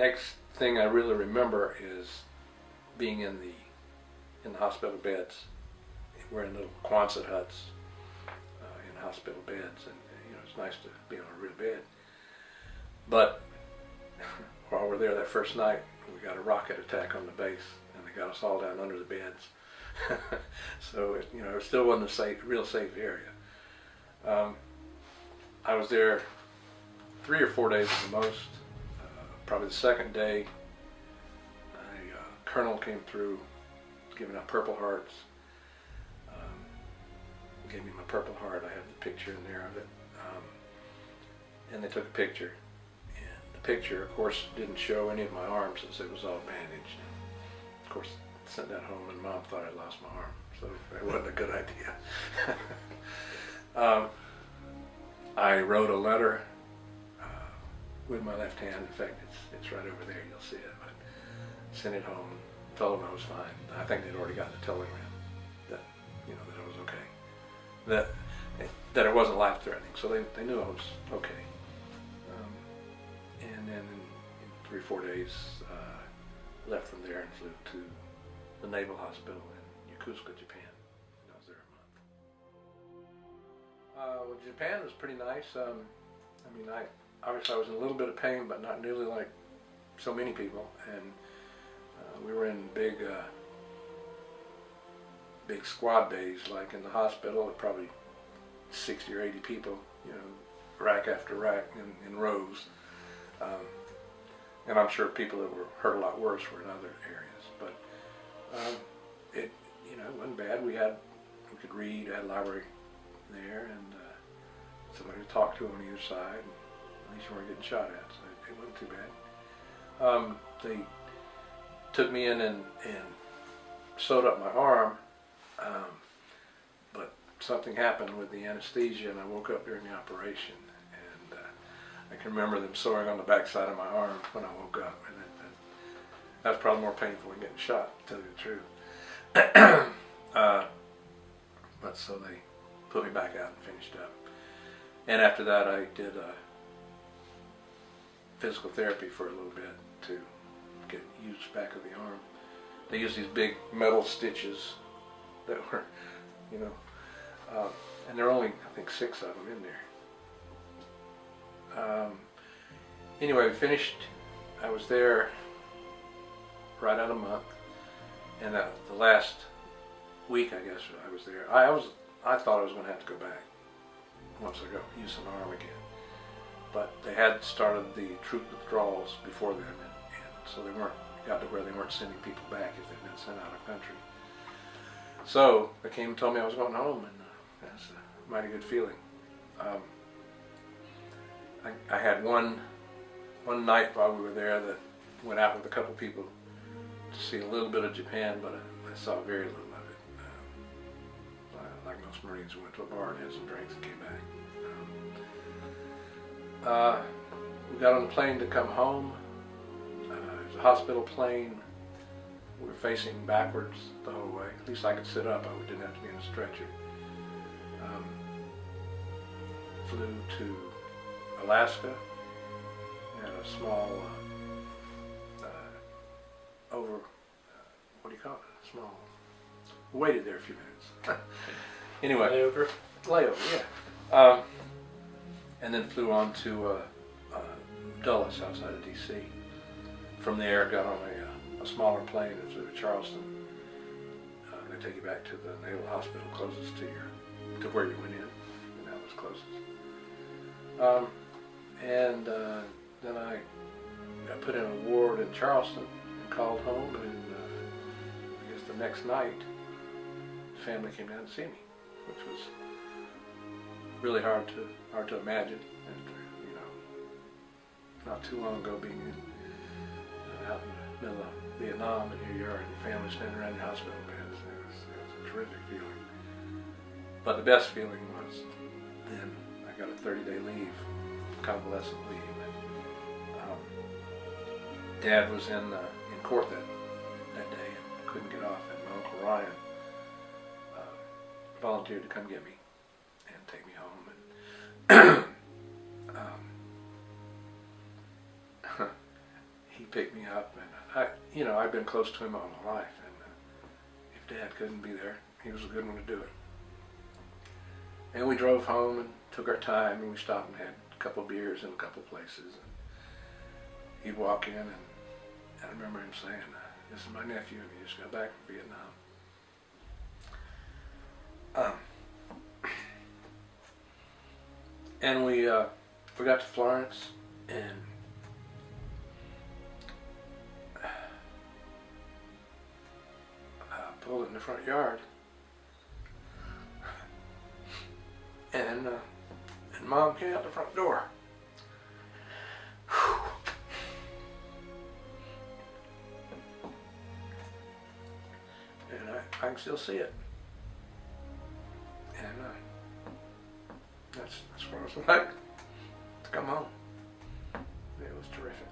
next thing I really remember is being in the hospital beds. We're in little Quonset huts in hospital beds, and it's nice to be on a real bed. But while we're there that first night, we got a rocket attack on the base, and they got us all down under the beds. So it still wasn't a real safe area. I was there 3 or 4 days at the most. Probably the second day, a colonel came through giving out Purple Hearts. Gave me my Purple Heart. I have the picture in there of it. And they took a picture. And the picture, of course, didn't show any of my arms since it was all bandaged. And of course, I sent that home, and Mom thought I'd lost my arm. So that wasn't a good idea. I wrote a letter with my left hand. In fact, it's right over there. You'll see it. But sent it home. Told them I was fine. I think they'd already gotten a telegram that that I was okay. That it wasn't life-threatening. So they knew I was okay. And then in 3 or 4 days, left from there and flew to the Naval Hospital in Yokosuka, Japan. I was there a month. Well, Japan was pretty nice. Obviously I was in a little bit of pain, but not nearly like so many people. And we were in big squad bays, like in the hospital, probably 60 or 80 people, rack after rack in rows. And I'm sure people that were hurt a lot worse were in other areas. But it wasn't bad. We could read, had a library there, and somebody to talk to on either side. And at least you weren't getting shot at, so it wasn't too bad. They took me in and sewed up my arm, but something happened with the anesthesia, and I woke up during the operation. And I can remember them sewing on the backside of my arm when I woke up, and that was probably more painful than getting shot, to tell you the truth. But so they put me back out and finished up. And after that, I did physical therapy for a little bit to get used back of the arm. They used these big metal stitches that were, and there are only, I think, 6 of them in there. Anyway, we finished. I was there right out a month, and the last week, I guess, I was there. I thought I was going to have to go back once I got used to my arm again. But they had started the troop withdrawals before then, and so they got to where they weren't sending people back if they'd been sent out of country. So they came and told me I was going home, and that's a mighty good feeling. I had one night while we were there that went out with a couple people to see a little bit of Japan, but I saw very little of it. Like most Marines, we went to a bar and had some drinks and came back. We got on the plane to come home. It was a hospital plane. We were facing backwards the whole way. At least I could sit up. I didn't have to be in a stretcher. Flew to Alaska. Had a small what do you call it? Small. Waited there a few minutes. Anyway. Layover, yeah. And then flew on to Dulles outside of D.C. From there, got on a smaller plane and flew to Charleston. They take you back to the Naval Hospital closest to where you went in, and that was closest. Then I got put in a ward in Charleston and called home, and I guess the next night, the family came down to see me, which was really hard to imagine. And not too long ago, being out in the middle of Vietnam, and here you are, and your family standing around your hospital beds. It was a terrific feeling. But the best feeling was then I got a 30-day leave, convalescent leave. Dad was in court that day and couldn't get off, and my Uncle Ryan volunteered to come get me and take me home. And he pick me up, and I've been close to him all my life, and if Dad couldn't be there, he was a good one to do it. And we drove home and took our time, and we stopped and had a couple beers in a couple places. And he'd walk in, and I remember him saying, "This is my nephew, and he just got back from Vietnam." And we got to Florence, and pulled it in the front yard, and Mom came out the front door. And I can still see it. And that's what it was like to come home. It was terrific.